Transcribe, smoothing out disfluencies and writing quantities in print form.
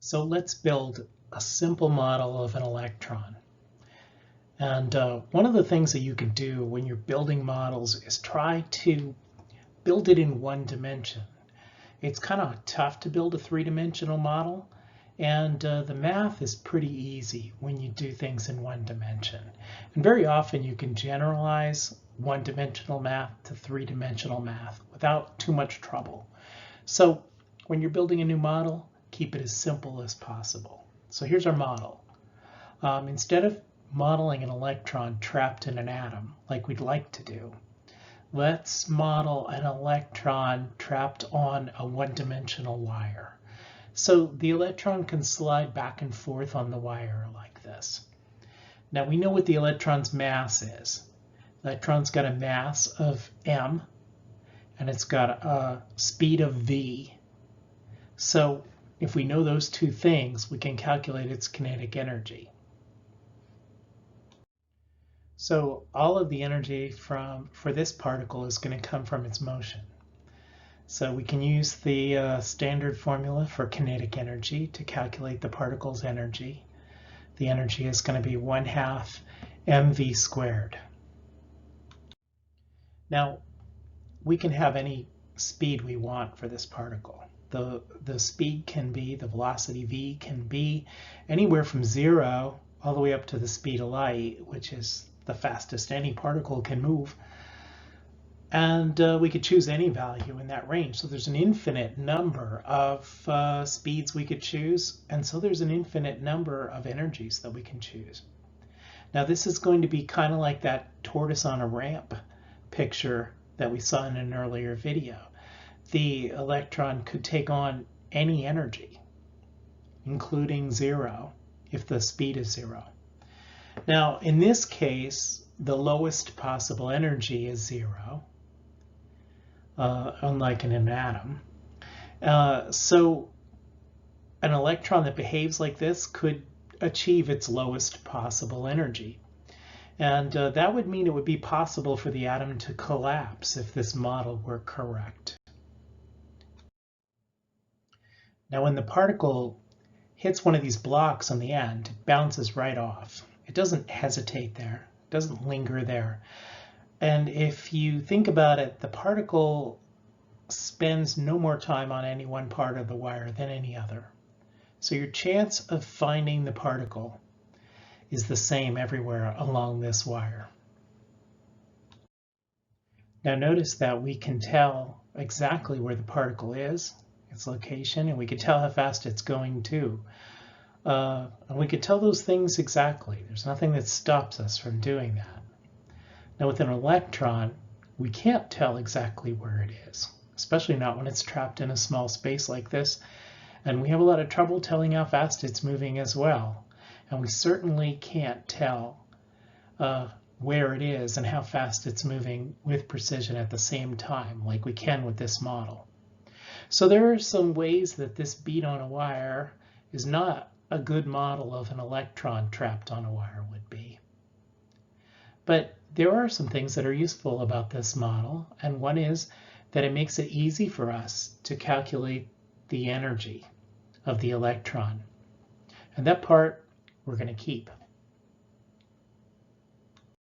So let's build a simple model of an electron. And one of the things that you can do when you're building models is try to build it in one dimension. It's kind of tough to build a three-dimensional model, and the math is pretty easy when you do things in one dimension. And very often you can generalize one-dimensional math to three-dimensional math without too much trouble. So when you're building a new model, keep it as simple as possible. So here's our model. Instead of modeling an electron trapped in an atom like we'd like to do, let's model an electron trapped on a one-dimensional wire. So the electron can slide back and forth on the wire like this. Now we know what the electron's mass is. The electron's got a mass of m, and it's got a speed of v. So if we know those two things, we can calculate its kinetic energy. So all of the energy for this particle is going to come from its motion. So we can use the standard formula for kinetic energy to calculate the particle's energy. The energy is going to be 1/2 mv squared. Now we can have any speed we want for this particle. The speed can be, the velocity v can be anywhere from 0 all the way up to the speed of light, which is the fastest any particle can move. And we could choose any value in that range. So there's an infinite number of speeds we could choose, and so there's an infinite number of energies that we can choose. Now this is going to be kind of like that tortoise on a ramp picture that we saw in an earlier video. The electron could take on any energy, including 0, if the speed is 0. Now, in this case, the lowest possible energy is 0, unlike in an atom. So an electron that behaves like this could achieve its lowest possible energy. And that would mean it would be possible for the atom to collapse if this model were correct. Now when the particle hits one of these blocks on the end, it bounces right off. It doesn't hesitate there, it doesn't linger there. And if you think about it, the particle spends no more time on any one part of the wire than any other. So your chance of finding the particle is the same everywhere along this wire. Now notice that we can tell exactly where the particle is, its location, and we can tell how fast it's going too. And we can tell those things exactly. There's nothing that stops us from doing that. Now with an electron, we can't tell exactly where it is, especially not when it's trapped in a small space like this. And we have a lot of trouble telling how fast it's moving as well. And we certainly can't tell where it is and how fast it's moving with precision at the same time, like we can with this model. So there are some ways that this bead on a wire is not a good model of an electron trapped on a wire would be. But there are some things that are useful about this model, and one is that it makes it easy for us to calculate the energy of the electron. And that part we're going to keep.